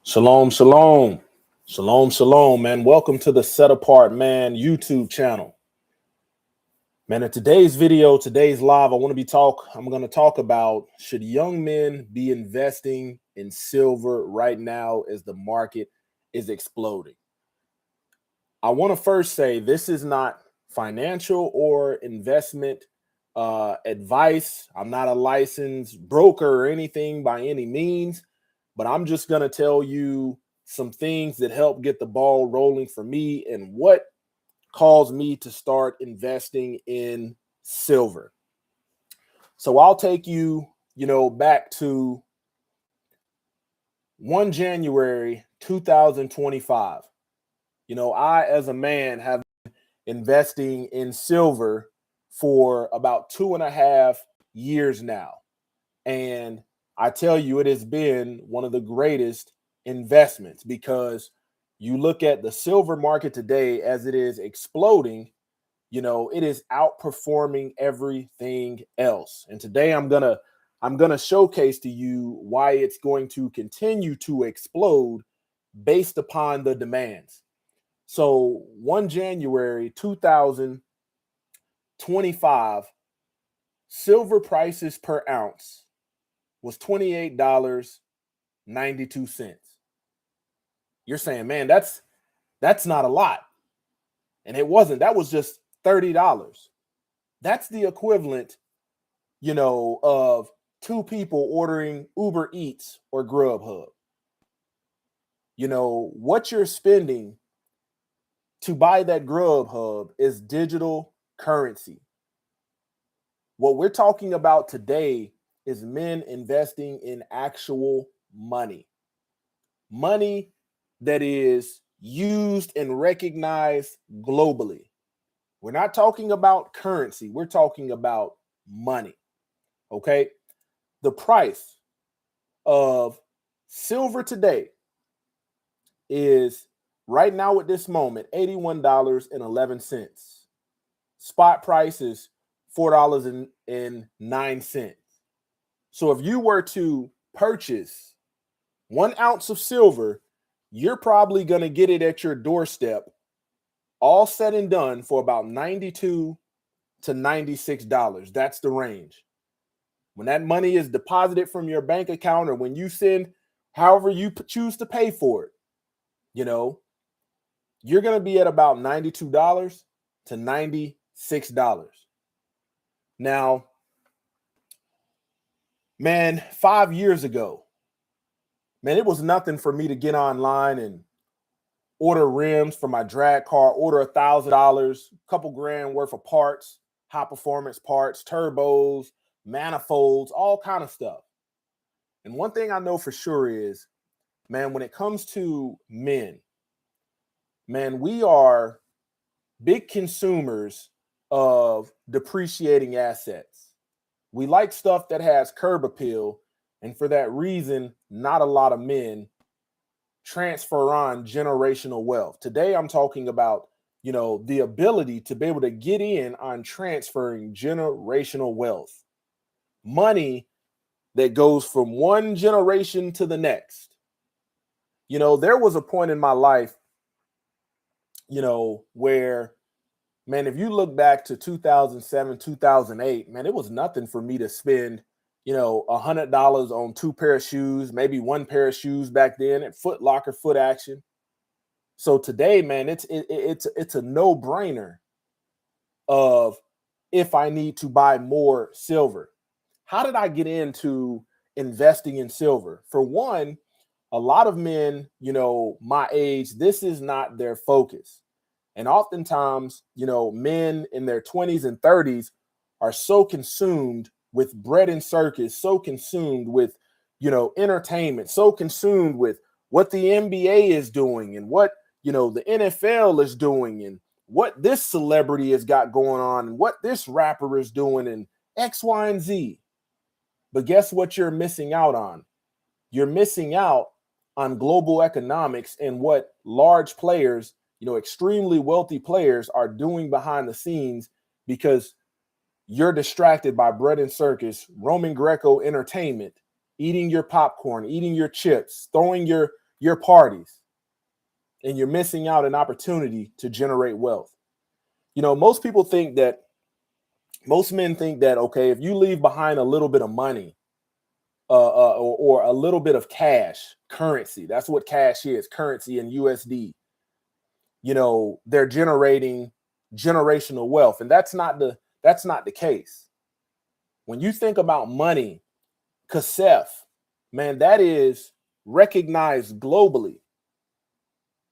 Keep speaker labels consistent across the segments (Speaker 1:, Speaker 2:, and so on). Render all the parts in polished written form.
Speaker 1: Shalom, shalom, shalom, shalom, man. Welcome to the Set Apart Man YouTube channel. Man, in today's video, today's live, I'm going to talk about, should young men be investing in silver right now as the market is exploding? I want to first say this is not financial or investment advice. I'm not a licensed broker or anything by any means. But I'm just going to tell you some things that help get the ball rolling for me and what caused me to start investing in silver. So I'll take you, back to 1 January 2025. I, as a man, have been investing in silver for about 2.5 years now. And I tell you, it has been one of the greatest investments because you look at the silver market today as it is exploding, it is outperforming everything else. And today I'm gonna showcase to you why it's going to continue to explode based upon the demands. So 1 January 2025, silver prices per ounce was $28.92. You're saying, man, that's not a lot. And it wasn't. That was just $30. That's the equivalent, of two people ordering Uber Eats or Grubhub. What you're spending to buy that Grubhub is digital currency. What we're talking about today is men investing in actual money that is used and recognized globally. We're not talking about currency. We're talking about money. Okay. The price of silver today is right now at this moment, $81.11. Spot price is $4.09. So if you were to purchase 1 ounce of silver, you're probably going to get it at your doorstep, all said and done, for about $92 to $96. That's the range. When that money is deposited from your bank account or when you send, however you choose to pay for it, you're going to be at about $92 to $96. Now, man, 5 years ago, man, it was nothing for me to get online and order rims for my drag car, order $1,000, a couple grand worth of parts, high performance parts, turbos, manifolds, all kind of stuff. And one thing I know for sure is, man, when it comes to men, man, we are big consumers of depreciating assets. We like stuff that has curb appeal. And for that reason, not a lot of men transfer on generational wealth. Today, I'm talking about, the ability to be able to get in on transferring generational wealth. Money that goes from one generation to the next. There was a point in my life, where, man, if you look back to 2007, 2008, man, it was nothing for me to spend $100 on 2 pair of shoes, maybe 1 pair of shoes back then at Foot Locker, Foot Action. So today, man, it's a no-brainer of if I need to buy more silver. How did I get into investing in silver? For one, a lot of men, my age, this is not their focus. And oftentimes, men in their 20s and 30s are so consumed with bread and circus, so consumed with, entertainment, so consumed with what the NBA is doing and what, the NFL is doing and what this celebrity has got going on and what this rapper is doing and X, Y, and Z. But guess what you're missing out on? You're missing out on global economics and what large players, extremely wealthy players are doing behind the scenes because you're distracted by bread and circus, Roman Greco entertainment, eating your popcorn, eating your chips, throwing your your parties, and you're missing out an opportunity to generate wealth. You know, most men think that, okay, if you leave behind a little bit of money, or a little bit of cash, currency, that's what cash is, currency in USD, you know, they're generating generational wealth. And that's not the case. When you think about money, kasef, man, that is recognized globally.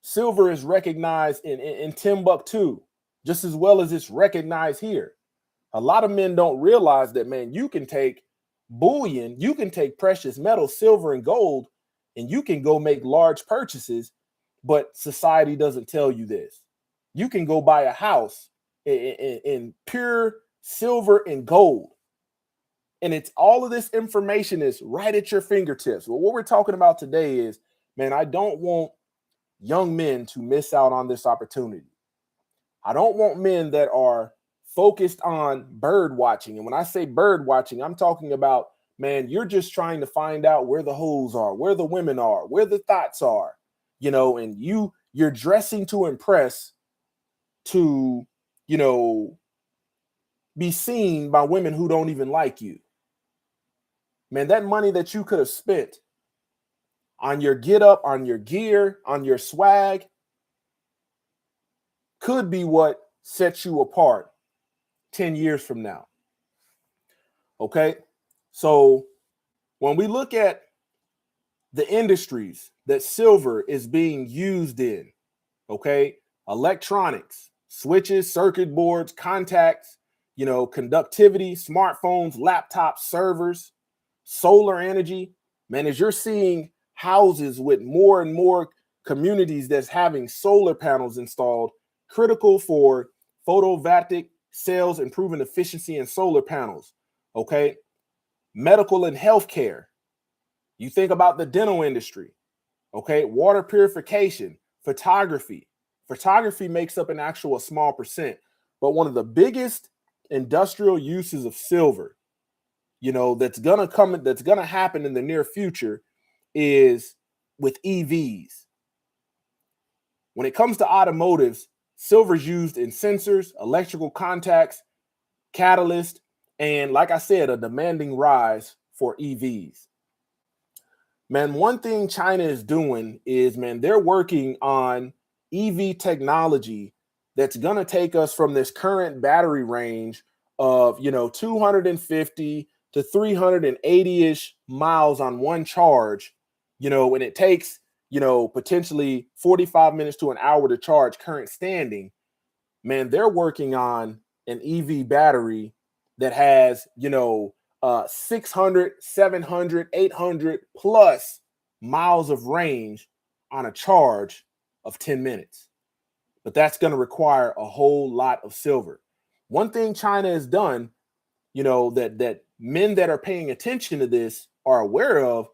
Speaker 1: Silver is recognized in Timbuktu just as well as it's recognized here. A lot of men don't realize that, man, you can take bullion, you can take precious metals, silver and gold, and you can go make large purchases, but society doesn't tell you this. You can go buy a house in pure silver and gold. And it's all of this information is right at your fingertips. Well, what we're talking about today is, man, I don't want young men to miss out on this opportunity. I don't want men that are focused on bird watching. And when I say bird watching, I'm talking about, man, you're just trying to find out where the hoes are, where the women are, where the thoughts are, you know, and you're dressing to impress, to, you know, be seen by women who don't even like you. Man, that money that you could have spent on your get up, on your gear, on your swag, could be what sets you apart 10 years from now. Okay. So when we look at the industries that silver is being used in, okay, electronics, switches, circuit boards, contacts, you know, conductivity, smartphones, laptops, servers, solar energy, man, as you're seeing houses with more and more communities that's having solar panels installed, critical for photovoltaic cells, improving efficiency in solar panels. Okay. Medical and healthcare. You think about the dental industry. Okay. Water purification, photography. Photography makes up an actual small percent, but one of the biggest industrial uses of silver, you know, that's gonna happen in the near future is with EVs. When it comes to automotives, silver is used in sensors, electrical contacts, catalyst, and like I said, a demanding rise for EVs. Man, one thing China is doing is, man, they're working on EV technology that's going to take us from this current battery range of, you know, 250 to 380-ish miles on one charge, you know, and it takes, you know, potentially 45 minutes to an hour to charge current standing. Man, they're working on an EV battery that has, you know, 600, 700, 800 plus miles of range on a charge of 10 minutes. But that's going to require a whole lot of silver. One thing China has done, you know, that men that are paying attention to this are aware of,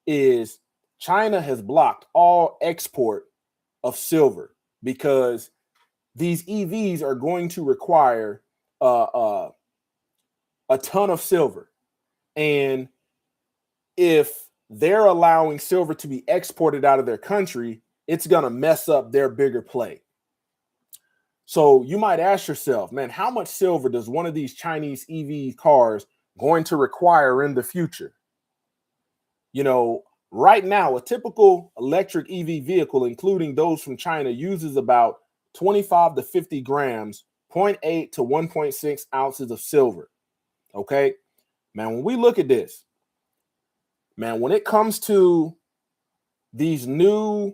Speaker 1: is China has blocked all export of silver because these EVs are going to require a ton of silver. And if they're allowing silver to be exported out of their country, it's going to mess up their bigger play. So you might ask yourself, man, how much silver does one of these Chinese EV cars going to require in the future? You know, right now, a typical electric EV vehicle, including those from China, uses about 25 to 50 grams, 0.8 to 1.6 ounces of silver. Okay, man, when we look at this, man, when it comes to these new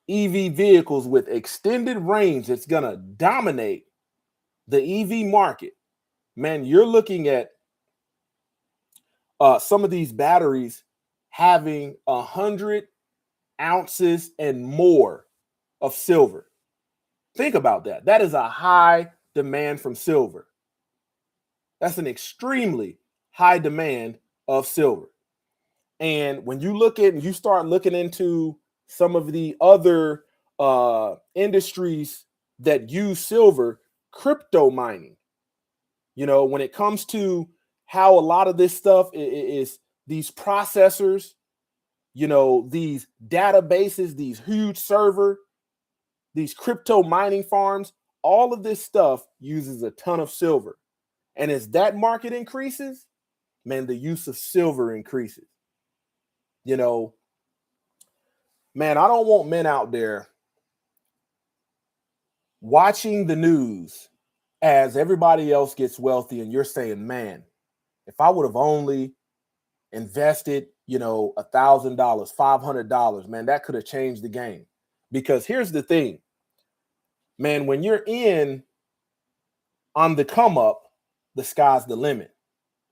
Speaker 1: EV vehicles with extended range, it's going to dominate the EV market. Man, you're looking at some of these batteries having 100 ounces and more of silver. Think about that. That is a high demand from silver. That's an extremely high demand of silver. And when you start looking into some of the other industries that use silver, crypto mining, you know, when it comes to how a lot of this stuff is these processors, these databases, these huge server, these crypto mining farms, all of this stuff uses a ton of silver. And as that market increases, man, the use of silver increases. You know, man, I don't want men out there watching the news as everybody else gets wealthy and you're saying, man, if I would have only invested, $1,000, $500, man, that could have changed the game. Because here's the thing, man, when you're in on the come up, the sky's the limit.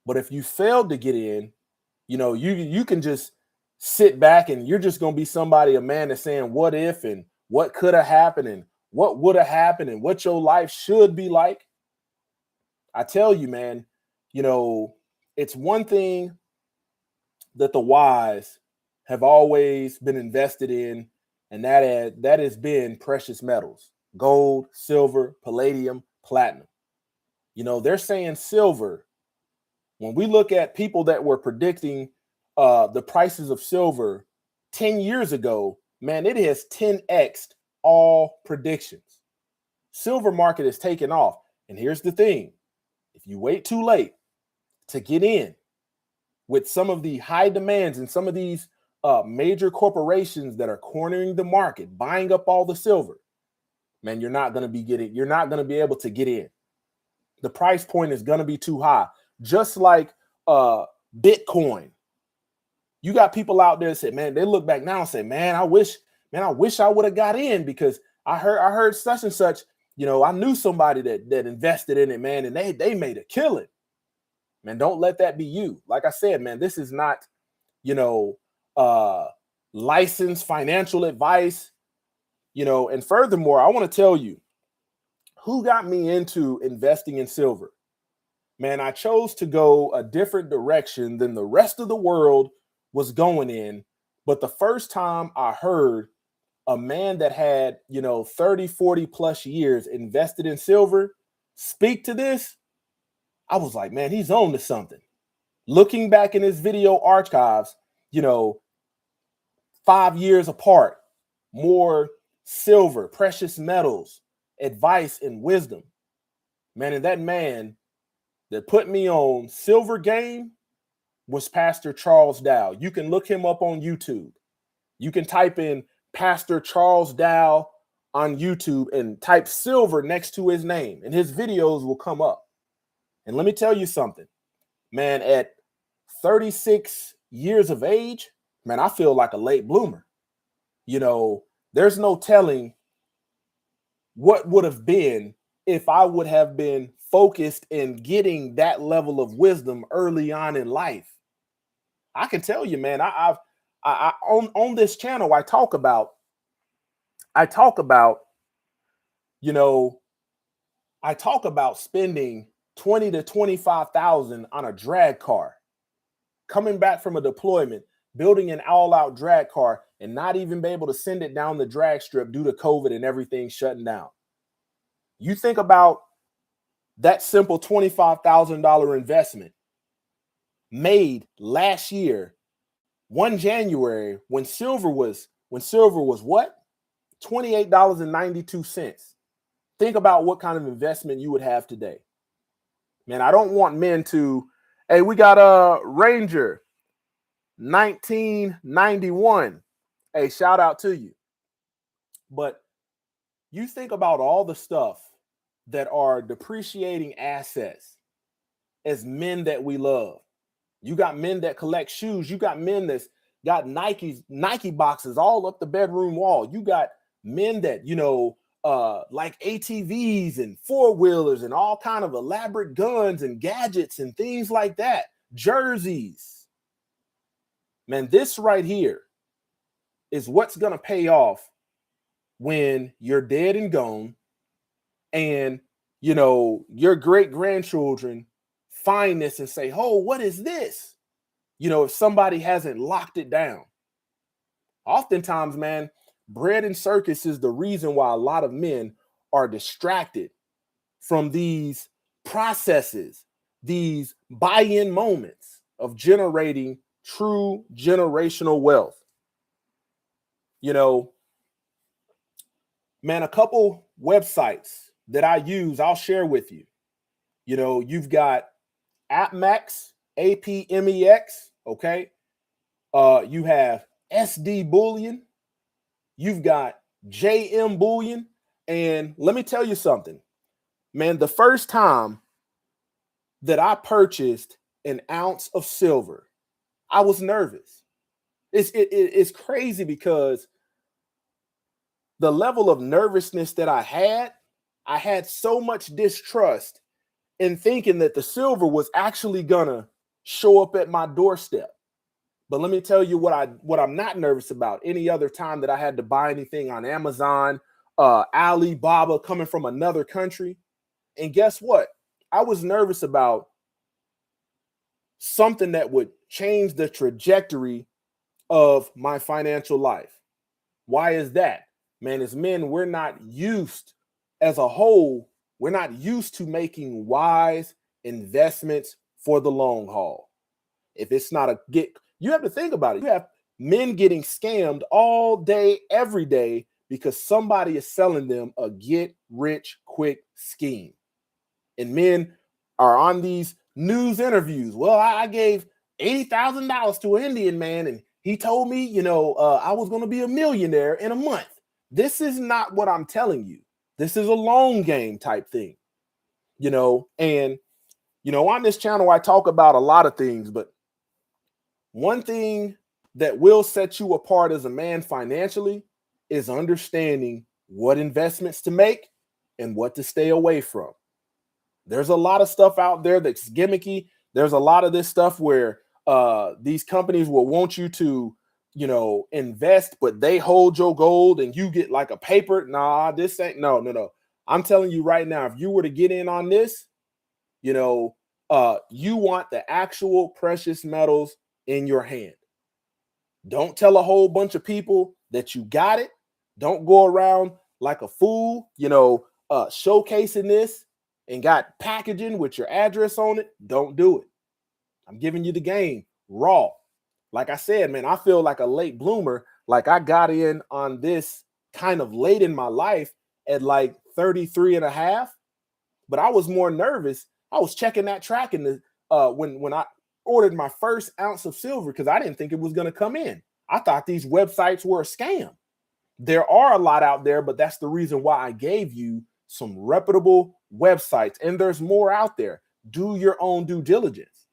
Speaker 1: But if you failed to get in, you can just sit back and you're just going to be somebody, a man that's saying what if and what could have happened and what would have happened and what your life should be like. I tell you, man, it's one thing that the wise have always been invested in, and that has been precious metals, gold, silver, palladium, platinum. They're saying silver. When we look at people that were predicting the prices of silver 10 years ago, man, it has 10x'd all predictions. Silver market is taking off. And here's the thing. If you wait too late to get in with some of the high demands and some of these major corporations that are cornering the market, buying up all the silver, man, you're not going to be able to get in. The price point is going to be too high. Just like Bitcoin. You got people out there that say, man, they look back now and say, man, I wish I would have got in because I heard such and such. I knew somebody that invested in it, man, and they made a killing. Man, don't let that be you. Like I said, man, this is not, licensed financial advice, and furthermore, I want to tell you who got me into investing in silver. Man, I chose to go a different direction than the rest of the world was going in. But the first time I heard a man that had, 30, 40 plus years invested in silver speak to this, I was like, man, he's on to something. Looking back in his video archives, 5 years apart, more silver, precious metals, advice, and wisdom. Man, and that man that put me on silver game was Pastor Charles Dow. You can look him up on YouTube. You can type in Pastor Charles Dow on YouTube and type silver next to his name, and his videos will come up. And let me tell you something, man, at 36 years of age, man, I feel like a late bloomer. There's no telling what would have been if I would have been focused in getting that level of wisdom early on in life. I can tell you, man, I on this channel, I talk about, spending 20 to 25,000 on a drag car, coming back from a deployment, building an all-out drag car, and not even be able to send it down the drag strip due to COVID and everything shutting down. You think about that simple $25,000 investment made last year, 1 January, when silver was what? $28.92. Think about what kind of investment you would have today. Man, I don't want men to, hey, we got a Ranger 1991. Hey, shout out to you. But you think about all the stuff that are depreciating assets as men that we love. You got men that collect shoes. You got men that's got Nike boxes all up the bedroom wall. You got men that, like ATVs and four-wheelers and all kind of elaborate guns and gadgets and things like that. Jerseys. Man, this right here is what's going to pay off when you're dead and gone and, your great-grandchildren find this and say, oh, what is this? If somebody hasn't locked it down. Oftentimes, man, bread and circus is the reason why a lot of men are distracted from these processes, these buy-in moments of generating true generational wealth. You know, man, a couple websites that I use, I'll share with you. You know, you've got AppMex, APMEX, okay? You have SD Bullion, you've got JM Bullion, and let me tell you something, man. The first time that I purchased an ounce of silver, I was nervous. It's crazy because the level of nervousness that I had so much distrust in thinking that the silver was actually gonna show up at my doorstep. But let me tell you what I'm not nervous about. Any other time that I had to buy anything on Amazon, Alibaba coming from another country, and guess what? I was nervous about something that would change the trajectory of my financial life. Why is that? Man, as men, we're not used as a whole, we're not used to making wise investments for the long haul. If it's not a get, you have to think about it. You have men getting scammed all day, every day, because somebody is selling them a get rich quick scheme. And men are on these news interviews. Well, I gave $80,000 to an Indian man, and he told me, I was going to be a millionaire in a month. This is not what I'm telling you. This is a long game type thing, and on this channel, I talk about a lot of things, but one thing that will set you apart as a man financially is understanding what investments to make and what to stay away from. There's a lot of stuff out there that's gimmicky. There's a lot of this stuff where these companies will want you to, invest, but they hold your gold and you get like a paper. Nah, this ain't no. I'm telling you right now, if you were to get in on this, you want the actual precious metals in your hand. Don't tell a whole bunch of people that you got it. Don't go around like a fool, showcasing this and got packaging with your address on it. Don't do it. I'm giving you the game raw. Like I said, man, I feel like a late bloomer. Like I got in on this kind of late in my life at like 33 and a half, but I was more nervous. I was checking that track in the when I ordered my first ounce of silver because I didn't think it was going to come in. I thought these websites were a scam. There are a lot out there, but that's the reason why I gave you some reputable websites, and there's more out there. Do your own due diligence.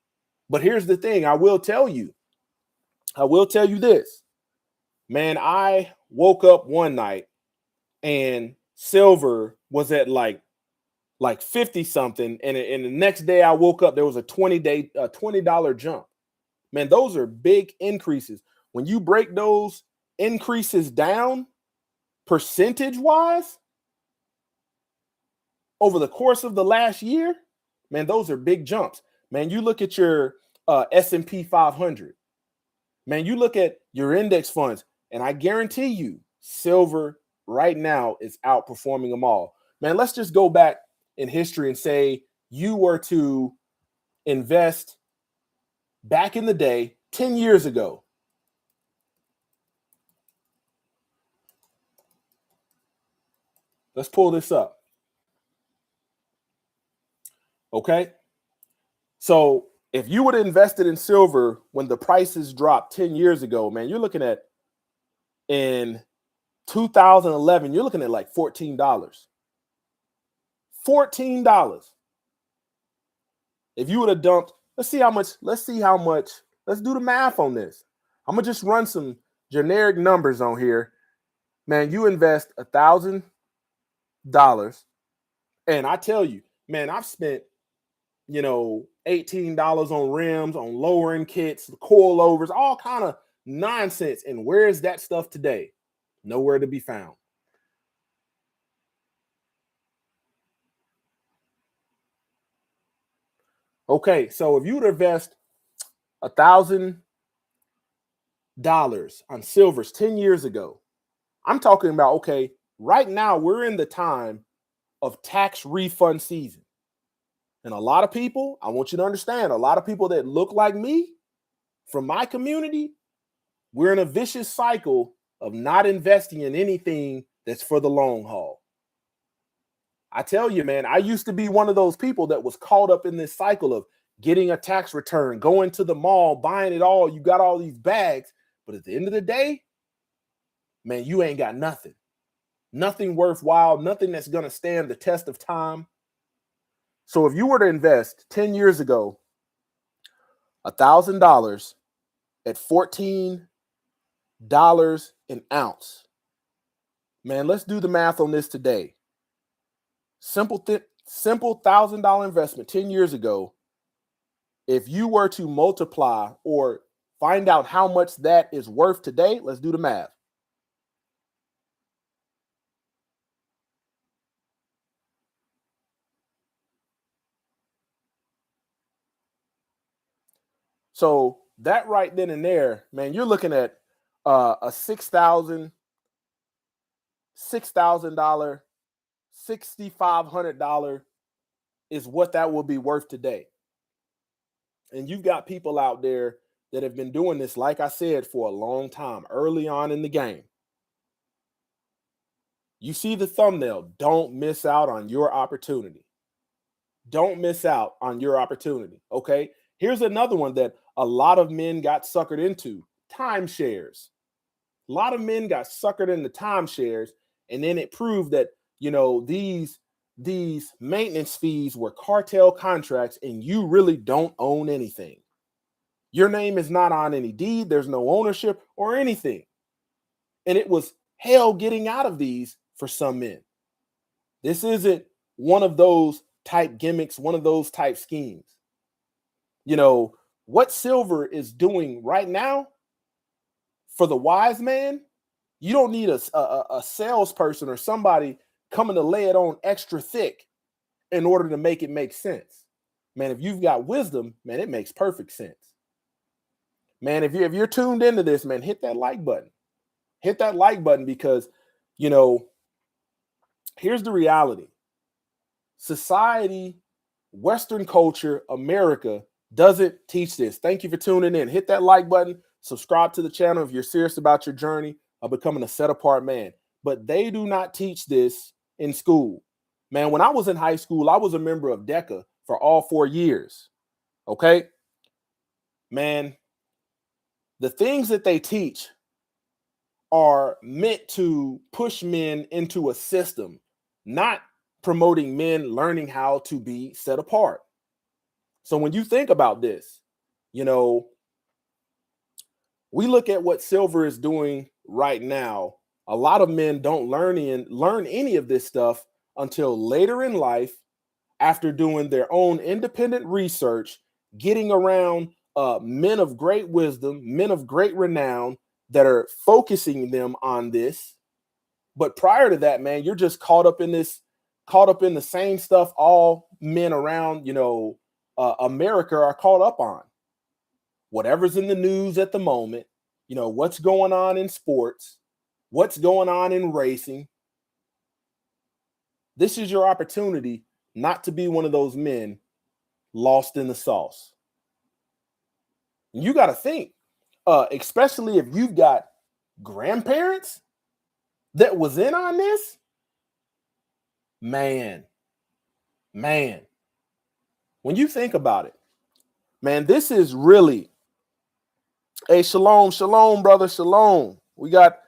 Speaker 1: But here's the thing, I will tell you this, man. I woke up one night and silver was at like 50 something, and the next day I woke up, there was a $20 jump. Man, those are big increases. When you break those increases down percentage wise over the course of the last year, man, those are big jumps. Man, you look at your S&P 500. Man, you look at your index funds, and I guarantee you silver right now is outperforming them all. Man, let's just go back in history and say you were to invest back in the day 10 years ago. Let's pull this up. Okay. So if you would have invested in silver when the prices dropped 10 years ago, man, you're looking at in 2011, you're looking at like $14. $14. If you would have dumped, let's do the math on this. I'm gonna just run some generic numbers on here. Man, you invest $1,000, and I tell you, man, I've spent $18 on rims, on lowering kits, coilovers, all kind of nonsense. And where is that stuff today? Nowhere to be found. Okay, so if you would invest $1,000 on silvers 10 years ago, I'm talking about, okay, right now we're in the time of tax refund season. And a lot of people, I want you to understand, a lot of people that look like me from my community, we're in a vicious cycle of not investing in anything that's for the long haul. I tell you, man, I used to be one of those people that was caught up in this cycle of getting a tax return, going to the mall, buying it all. You got all these bags, but at the end of the day, man, you ain't got nothing. Nothing worthwhile, nothing that's going to stand the test of time. So if you were to invest 10 years ago, $1,000 at $14 an ounce, man, let's do the math on this today. Simple $1,000 investment 10 years ago. If you were to multiply or find out how much that is worth today, let's do the math. So that right then and there, man, you're looking at a $6,000, $6,500 is what that will be worth today. And you've got people out there that have been doing this, like I said, for a long time, early on in the game. You see the thumbnail. Don't miss out on your opportunity. Don't miss out on your opportunity. Okay. Here's another one that a lot of men got suckered into: timeshares. A lot of men got suckered into timeshares, and then it proved that, these maintenance fees were cartel contracts, and you really don't own anything. Your name is not on any deed. There's no ownership or anything. And it was hell getting out of these for some men. This isn't one of those type gimmicks, one of those type schemes. What silver is doing right now for the wise man, you don't need a salesperson or somebody coming to lay it on extra thick in order to make it make sense. Man, if you've got wisdom, man, it makes perfect sense. Man, if you're tuned into this, man, hit that like button. Hit that like button because, here's the reality. Society, Western culture, America doesn't teach this. Thank you for tuning in. Hit that like button. Subscribe to the channel if you're serious about your journey of becoming a set apart man. But they do not teach this in school. Man, when I was in high school, I was a member of DECA for all 4 years. Okay? Man, the things that they teach are meant to push men into a system, not promoting men learning how to be set apart. So when you think about this, we look at what silver is doing right now. A lot of men don't learn any of this stuff until later in life, after doing their own independent research, getting around men of great wisdom, men of great renown that are focusing them on this. But prior to that, man, you're just caught up in the same stuff all men around, America are caught up on. Whatever's in the news at the moment, what's going on in sports, what's going on in racing. This is your opportunity not to be one of those men lost in the sauce. And you got to think, especially if you've got grandparents that was in on this, man, when you think about it, man, this is really a shalom, brother, shalom. We got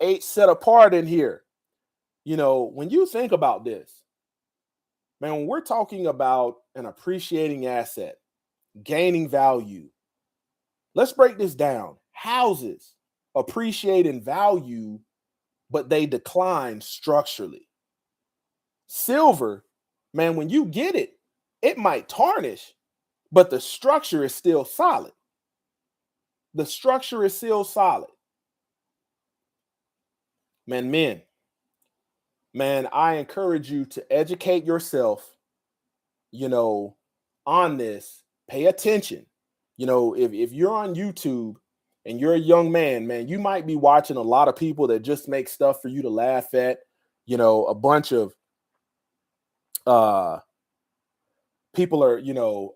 Speaker 1: 8 set apart in here. When you think about this, man, when we're talking about an appreciating asset, gaining value, let's break this down. Houses appreciate in value, but they decline structurally. Silver, man, when you get it, it might tarnish, but the structure is still solid. The structure is still solid. Man, I encourage you to educate yourself, on this. Pay attention. If you're on YouTube and you're a young man, you might be watching a lot of people that just make stuff for you to laugh at, a bunch of people are,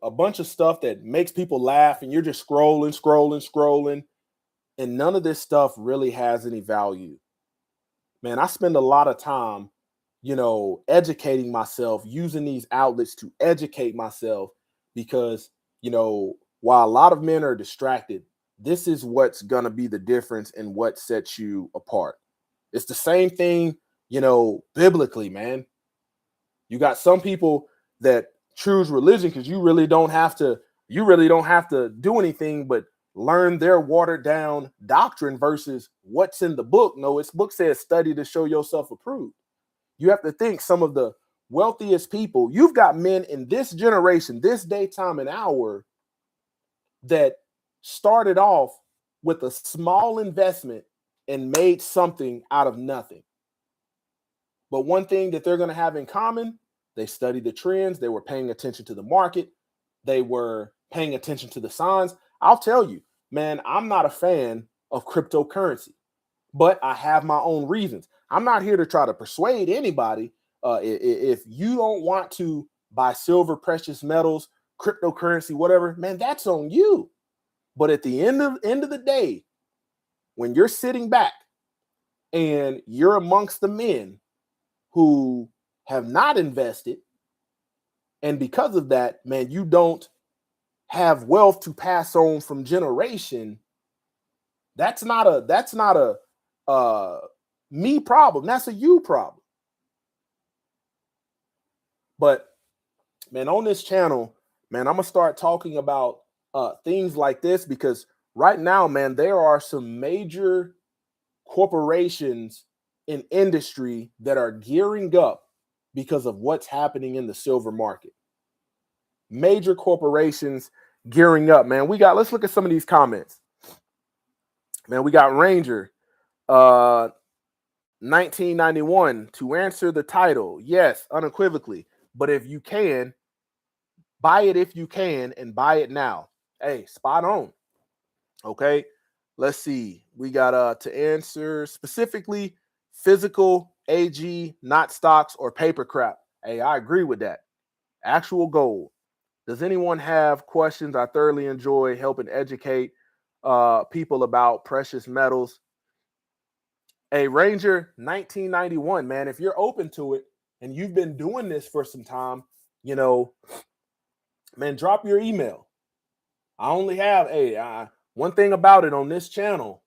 Speaker 1: a bunch of stuff that makes people laugh, and you're just scrolling. and none of this stuff really has any value. Man, I spend a lot of time, educating myself, using these outlets to educate myself because, while a lot of men are distracted, this is what's going to be the difference and what sets you apart. It's the same thing, biblically, man. You got some people that choose religion because you really don't have to do anything but learn their watered down doctrine versus what's in the book. No, its book says study to show yourself approved. You have to think some of the wealthiest people, you've got men in this generation, this day, time, and hour that started off with a small investment and made something out of nothing. But one thing that they're going to have in common, they studied the trends, they were paying attention to the market, they were paying attention to the signs. I'll tell you, man, I'm not a fan of cryptocurrency, but I have my own reasons. I'm not here to try to persuade anybody. If you don't want to buy silver, precious metals, cryptocurrency, whatever, man, that's on you. But at the end of the day, when you're sitting back and you're amongst the men who have not invested, and because of that, man, you don't have wealth to pass on from generation. That's not a me problem. That's a you problem. But man, on this channel, man, I'm gonna start talking about things like this because right now, man, there are some major corporations in industry that are gearing up because of what's happening in the silver market. Major corporations gearing up, man. Let's look at some of these comments. Man, we got Ranger 1991 to answer the title. Yes, unequivocally. But if you can, buy it if you can and buy it now. Hey, spot on. Okay. Let's see. We got to answer specifically physical AG, not stocks or paper crap. Hey, I agree with that. Actual gold. Does anyone have questions? I thoroughly enjoy helping educate people about precious metals. Hey, Ranger 1991, man, if you're open to it and you've been doing this for some time, man, drop your email. I only have one thing about it on this channel.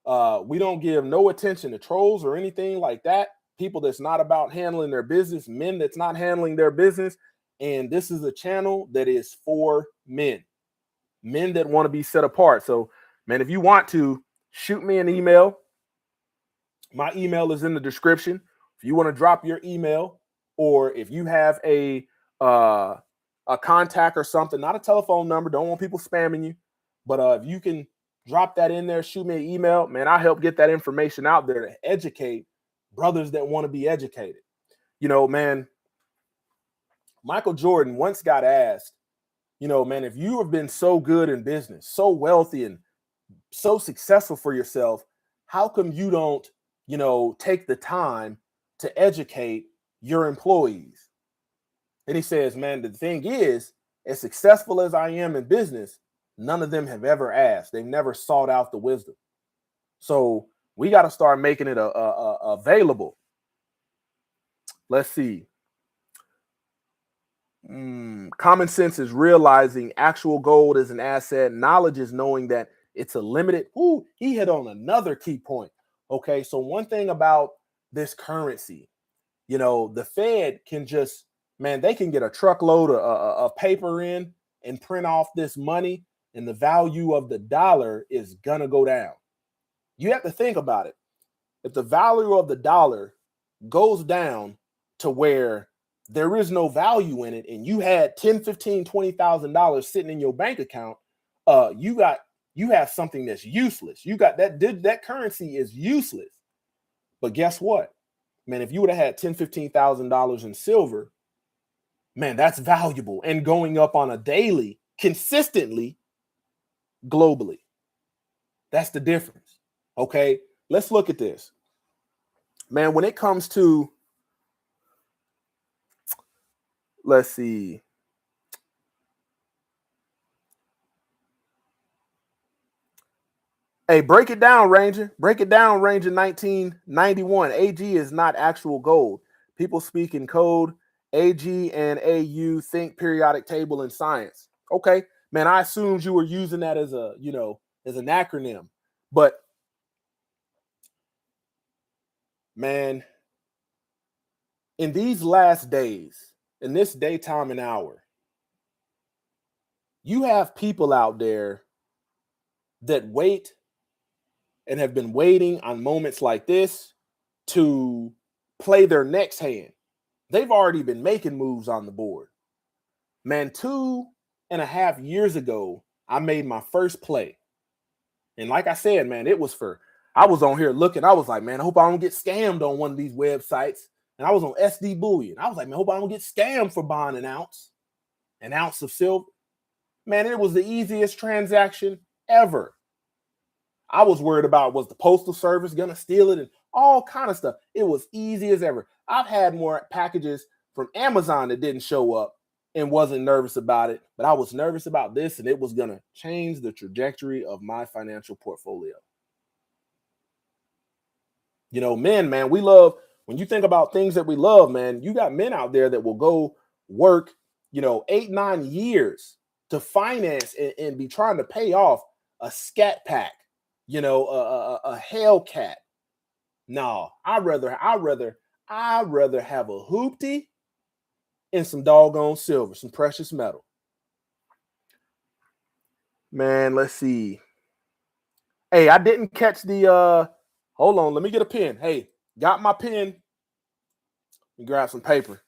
Speaker 1: We don't give no attention to trolls or anything like that. People that's not about handling their business, men that's not handling their business. And this is a channel that is for men that want to be set apart. So, man, if you want to shoot me an email, my email is in the description. If you want to drop your email, or if you have a contact or something, not a telephone number, don't want people spamming you, but if you can drop that in there, shoot me an email, man, I'll help get that information out there to educate brothers that want to be educated. Man, Michael Jordan once got asked, man, if you have been so good in business, so wealthy and so successful for yourself, how come you don't, take the time to educate your employees? And he says, man, the thing is, as successful as I am in business, none of them have ever asked. They've never sought out the wisdom. So we got to start making it available. Let's see. Common sense is realizing actual gold is an asset. Knowledge is knowing that it's a limited. He hit on another key point. Okay, so one thing about this currency, the Fed can just, man, they can get a truckload of paper in and print off this money, and the value of the dollar is gonna go down. You have to think about it. If the value of the dollar goes down to where there is no value in it, and you had $10, $15, $20,000 sitting in your bank account, you have something that's useless. You got that currency is useless. But guess what, man? If you would have had $10,000, $15,000 in silver, man, that's valuable and going up on a daily, consistently, globally. That's the difference. Okay, let's look at this, man. When it comes to, let's see. Hey, break it down, Ranger. Break it down, Ranger 1991. AG is not actual gold. People speak in code. AG and AU think periodic table in science. Okay, man, I assumed you were using that as a, as an acronym. But man, in these last days, in this daytime and hour, you have people out there that wait and have been waiting on moments like this to play their next hand. They've already been making moves on the board. Man, 2.5 years ago, I made my first play. And like I said, man, I was on here looking. I was like, man, I hope I don't get scammed on one of these websites. And I was on SD Bullion. I was like, man, I hope I don't get scammed for buying an ounce of silver. Man, it was the easiest transaction ever. I was worried about, was the postal service going to steal it and all kind of stuff. It was easy as ever. I've had more packages from Amazon that didn't show up and wasn't nervous about it, but I was nervous about this, and it was going to change the trajectory of my financial portfolio. Men, man, we love, when you think about things that we love, man, you got men out there that will go work, 8-9 years to finance and be trying to pay off a scat pack, a Hellcat. No, I'd rather have a hoopty and some doggone silver, some precious metal. Man, let's see. Hey, I didn't catch the hold on, let me get a pen. Hey, got my pen. Let me grab some paper.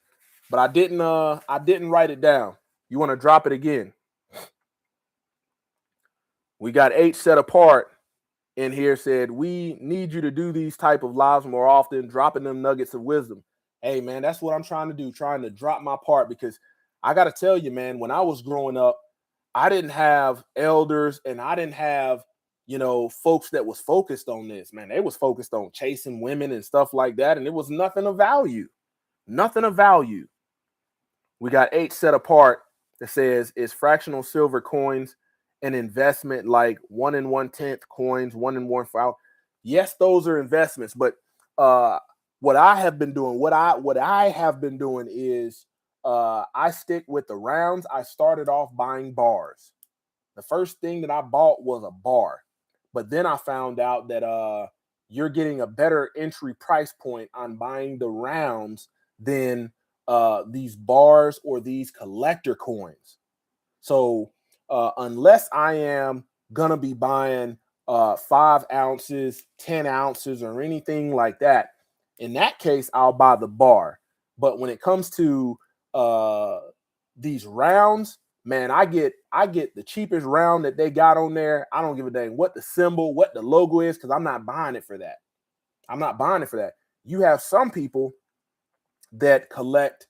Speaker 1: But I didn't write it down. You want to drop it again? We got 8 set apart in here, said we need you to do these type of lives more often, dropping them nuggets of wisdom. Hey, man, that's what I'm trying to do, trying to drop my part, because I got to tell you, man, when I was growing up, I didn't have elders and I didn't have, folks that was focused on this, man. They was focused on chasing women and stuff like that, and it was nothing of value. Nothing of value. We got 8 set apart that says, is fractional silver coins an investment like 1 1/10 coins, 1 1/4? Yes, those are investments, but what I have been doing is I stick with the rounds. I started off buying bars. The first thing that I bought was a bar, but then I found out that you're getting a better entry price point on buying the rounds than these bars or these collector coins. So unless I am gonna be buying 5 ounces, 10 ounces, or anything like that, in that case, I'll buy the bar. But when it comes to these rounds, man, I get the cheapest round that they got on there. I don't give a dang what the symbol, what the logo is, because I'm not buying it for that. I'm not buying it for that. You have some people that collect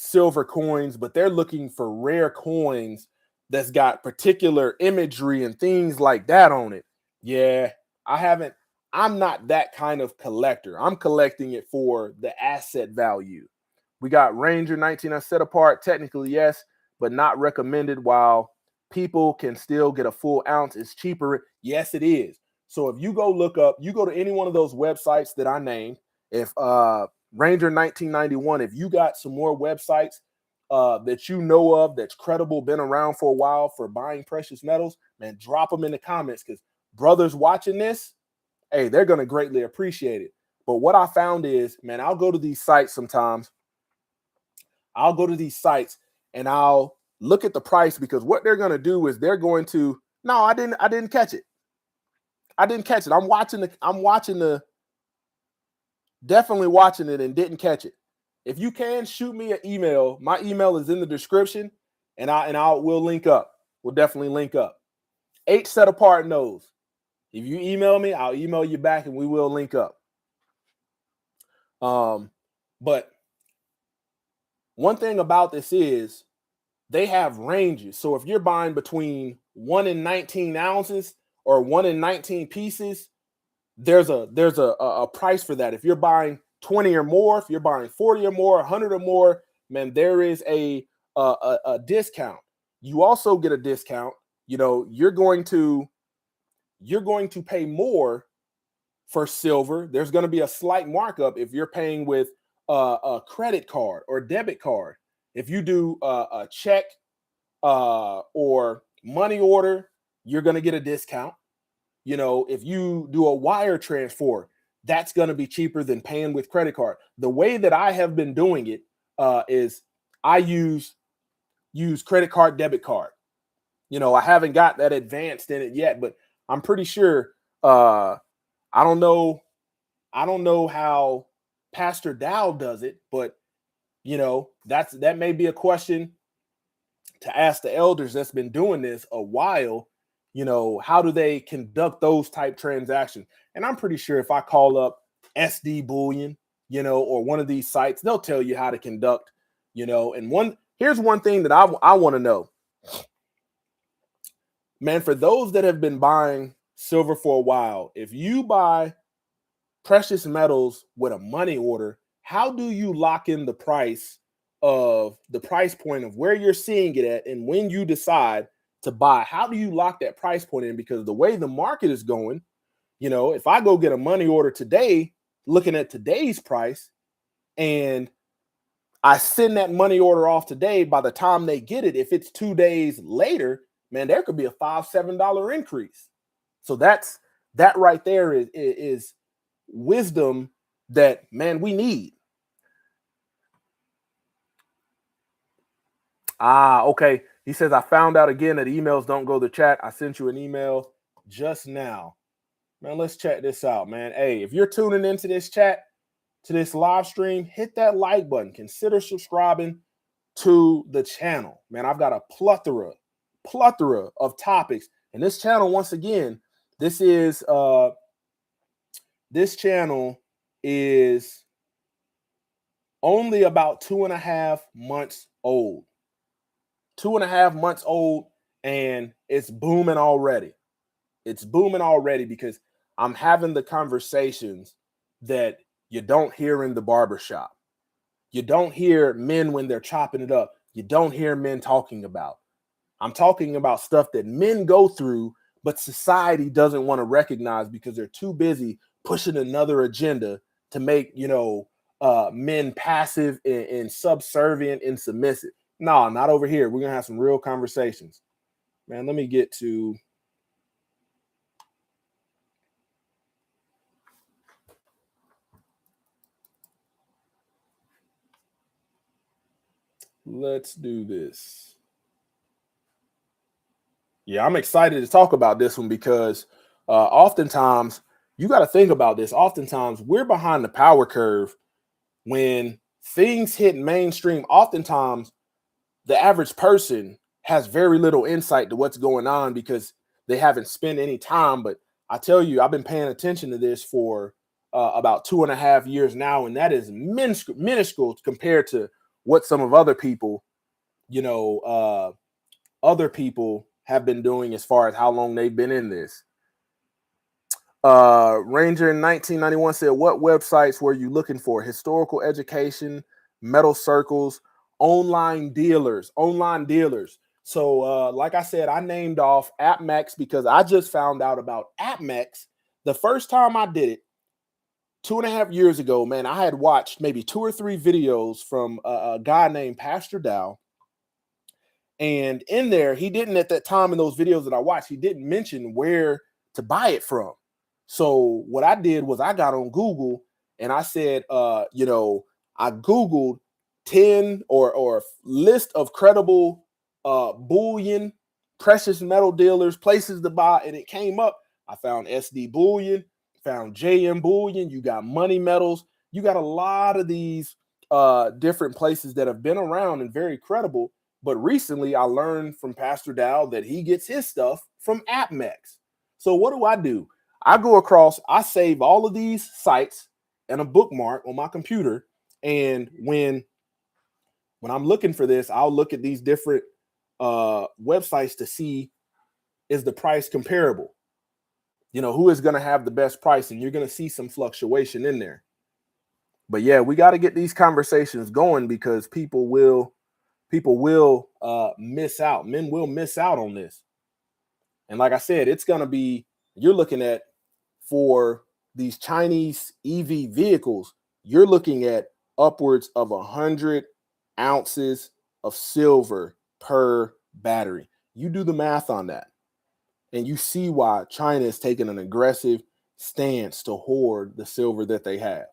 Speaker 1: silver coins, but they're looking for rare coins that's got particular imagery and things like that on it. Yeah, I'm not that kind of collector. I'm collecting it for the asset value. We got Ranger 19 set apart. Technically, yes, but not recommended. While people can still get a full ounce, it's cheaper. Yes, it is. So if you go to any one of those websites that I named, if Ranger 1991, if you got some more websites that you know of that's credible, been around for a while for buying precious metals, man, drop them in the comments, because brothers watching this, hey, they're going to greatly appreciate it. But what I found is, man, I'll go to these sites sometimes. I'll go to these sites and I'll look at the price, because what they're going to do is they're going to, no, I didn't catch it. I didn't catch it. Definitely watching it and didn't catch it. If you can, shoot me an email. My email is in the description, and we'll link up. We'll definitely link up. 8 set apart knows. If you email me, I'll email you back, and we will link up. But one thing about this is they have ranges. So if you're buying between 1 and 19 ounces or 1 and 19 pieces, there's a price for that. If you're buying 20 or more, if you're buying 40 or more, 100 or more, man, there is a discount. You also get a discount. You're going to you're going to pay more for silver. There's going to be a slight markup if you're paying with a credit card or debit card. If you do a check or money order, you're going to get a discount. You know, if you do a wire transfer, that's going to be cheaper than paying with credit card. The way that I have been doing it is I use credit card, debit card. You know, I haven't got that advanced in it yet, but I'm pretty sure. I don't know. I don't know how Pastor Dow does it, but you know, that may be a question to ask the elders that's been doing this a while. You know, how do they conduct those type transactions? And I'm pretty sure if I call up SD Bullion, you know, or one of these sites, they'll tell you how to conduct, you know. And here's one thing that I want to know, man, for those that have been buying silver for a while, if you buy precious metals with a money order, how do you lock in the price point of where you're seeing it at, and when you decide to buy, how do you lock that price point in? Because the way the market is going, you know, if I go get a money order today, looking at today's price, and I send that money order off today, by the time they get it, if it's 2 days later, man, there could be a $5-7 increase. So that right there is wisdom that, man, we need. Okay. He says, I found out again that emails don't go to chat. I sent you an email just now. Man, let's check this out, man. Hey, if you're tuning into this chat, to this live stream, hit that like button. Consider subscribing to the channel. Man, I've got a plethora of topics. And this channel, once again, this channel is only about 2.5 months old. 2.5 months old, and it's booming already. It's booming already because I'm having the conversations that you don't hear in the barbershop. You don't hear men when they're chopping it up. You don't hear men talking about. I'm talking about stuff that men go through, but society doesn't want to recognize because they're too busy pushing another agenda to make, you know, men passive and subservient and submissive. No, not over here. We're going to have some real conversations. Man, let me get to... Let's do this. Yeah, I'm excited to talk about this one because oftentimes, you got to think about this. Oftentimes, we're behind the power curve when things hit mainstream. Oftentimes, the average person has very little insight to what's going on because they haven't spent any time. But I tell you, I've been paying attention to this for about 2.5 years now, and that is minuscule compared to what some of other people, you know, other people have been doing as far as how long they've been in this. Ranger in 1991 said, what websites were you looking for? Historical education, metal circles, online dealers. So like I said, I named off AppMax because I just found out about AppMax the first time I did it 2.5 years ago. Man, I had watched maybe 2 or 3 videos from a guy named Pastor Dow. And in there, he didn't, at that time in those videos that I watched, he didn't mention where to buy it from. So what I did was I got on Google and I said, you know, I Googled 10 or list of credible bullion, precious metal dealers, places to buy, and it came up. I found SD Bullion, found JM Bullion. You got Money Metals. You got a lot of these different places that have been around and very credible. But recently, I learned from Pastor Dow that he gets his stuff from AppMax. So what do? I go across, I save all of these sites and a bookmark on my computer. And when I'm looking for this, I'll look at these different websites to see, is the price comparable? You know, who is going to have the best price? And you're going to see some fluctuation in there. But yeah, we got to get these conversations going because people will miss out. Men will miss out on this. And like I said, it's going to be, You're looking at, for these Chinese EV vehicles, you're looking at upwards of 100 ounces of silver per battery. You do the math on that, and you see why China is taking an aggressive stance to hoard the silver that they have.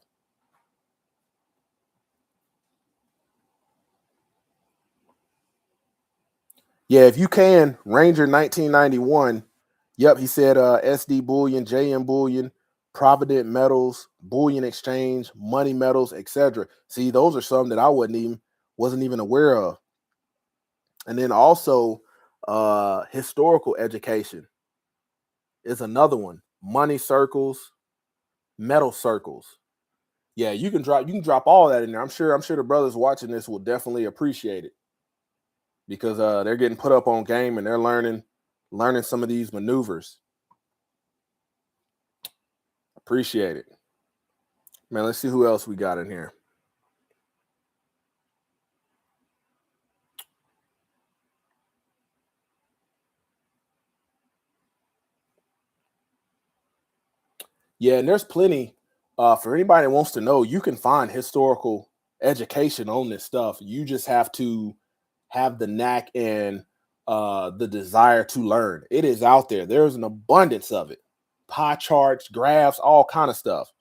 Speaker 1: Yeah, if you can, Ranger 1991. Yep, he said SD Bullion, JM Bullion, Provident Metals, Bullion Exchange, Money Metals, etc. See, those are some that I wasn't even aware of. And then also historical education is another one. Money circles, metal circles. Yeah, you can drop all that in there. I'm sure the brothers watching this will definitely appreciate it, because they're getting put up on game and they're learning some of these maneuvers. Appreciate it. Man, let's see who else we got in here. Yeah, and there's plenty for anybody that wants to know. You can find historical education on this stuff. You just have to have the knack and the desire to learn. It is out there. There's an abundance of it. Pie charts, graphs, all kind of stuff.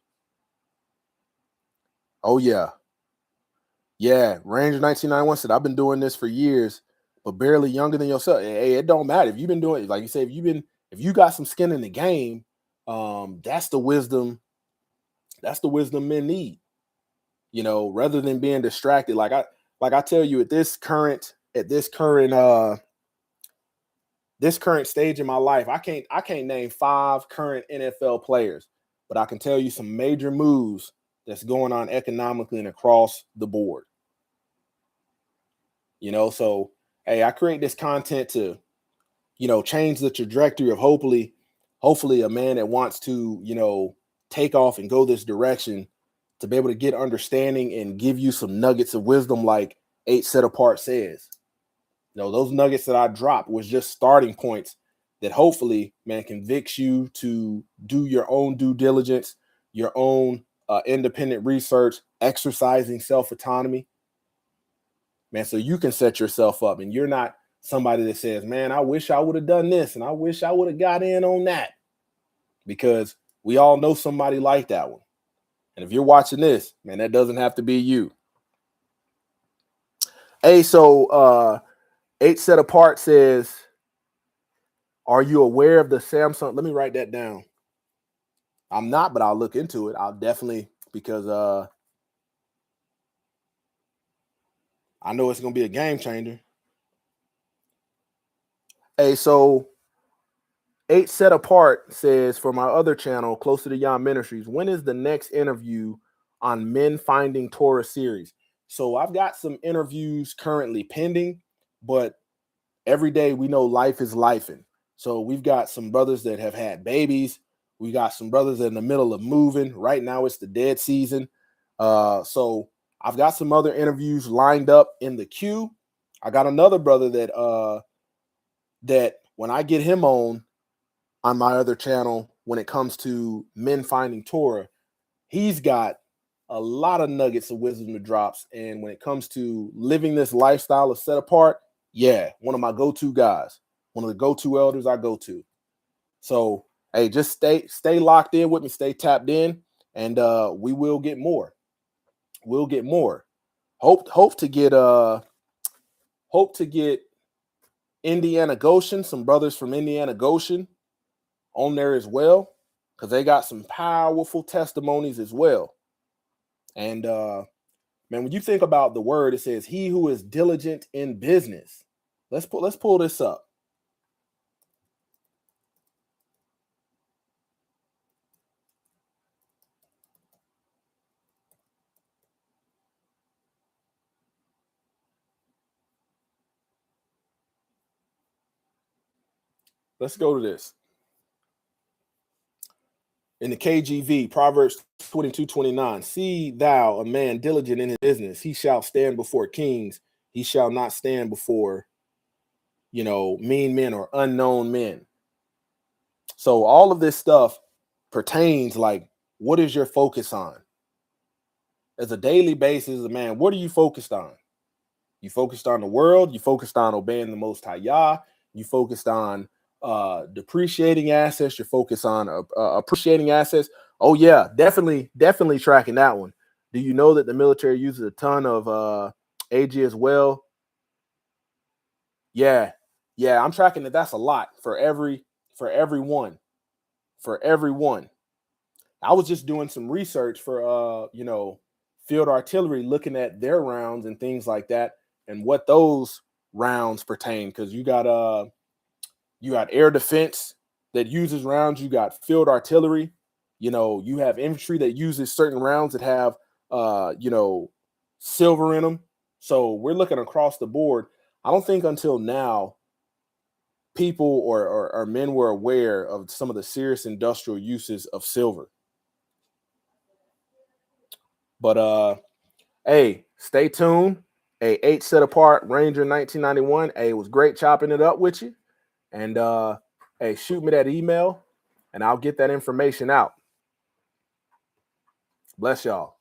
Speaker 1: Oh yeah, yeah. Ranger 1991 said, "I've been doing this for years, but barely younger than yourself." Hey, it don't matter if you've been doing it. Like you say, if you got some skin in the game, that's the wisdom. That's the wisdom men need. Rather than being distracted. Like I tell you, at this current stage in my life, I can't name 5 current NFL players, but I can tell you some major moves that's going on economically and across the board. So hey, I create this content to change the trajectory of hopefully a man that wants to take off and go this direction, to be able to get understanding and give you some nuggets of wisdom, like 8 Set Apart says. Those nuggets that I dropped was just starting points that hopefully, man, convicts you to do your own due diligence, your own independent research, exercising self autonomy, man, so you can set yourself up and you're not somebody that says, man, I wish I would have done this and I wish I would have got in on that, because we all know somebody like that one. And if you're watching this, man, that doesn't have to be you. Hey, so 8 Set Apart says, are you aware of the Samsung? Let me write that down. I'm not, but I'll look into it. I'll definitely, because I know it's going to be a game changer. Hey, so 8 Set Apart says, for my other channel, Closer to Yon Ministries, when is the next interview on Men Finding Torah series? So I've got some interviews currently pending, but every day we know life is lifing. So we've got some brothers that have had babies. We got some brothers in the middle of moving. Right now it's the dead season. So I've got some other interviews lined up in the queue. I got another brother that when I get him on my other channel, when it comes to Men Finding Torah, he's got a lot of nuggets of wisdom to drops. And when it comes to living this lifestyle of Set Apart, yeah, one of my go-to guys, one of the go-to elders I go to. So hey, just stay locked in with me, stay tapped in, and we will get more. We'll get more. Hope to get Indiana Goshen, some brothers from Indiana Goshen on there as well, because they got some powerful testimonies as well. And man, when you think about the word, it says, he who is diligent in business. Let's pull this up. Let's go to this. In the KJV, Proverbs 22:29, see thou a man diligent in his business, he shall stand before kings, he shall not stand before, mean men or unknown men. So all of this stuff pertains, like, what is your focus on? As a daily basis, man, what are you focused on? You focused on the world, you focused on obeying the Most High Yah, you focused on depreciating assets, you're focused on appreciating assets. Oh yeah, definitely tracking that one. Do you know that the military uses a ton of AG as well? Yeah, yeah, I'm tracking that. That's a lot for everyone, for everyone. I was just doing some research for field artillery, looking at their rounds and things like that, and what those rounds pertain. Because you got air defense that uses rounds, you got field artillery, you have infantry that uses certain rounds that have silver in them. So we're looking across the board. I don't think until now people or men were aware of some of the serious industrial uses of silver. But hey, stay tuned. A 8 set apart Ranger 1991. Hey, it was great chopping it up with you. And hey, shoot me that email and I'll get that information out. Bless y'all.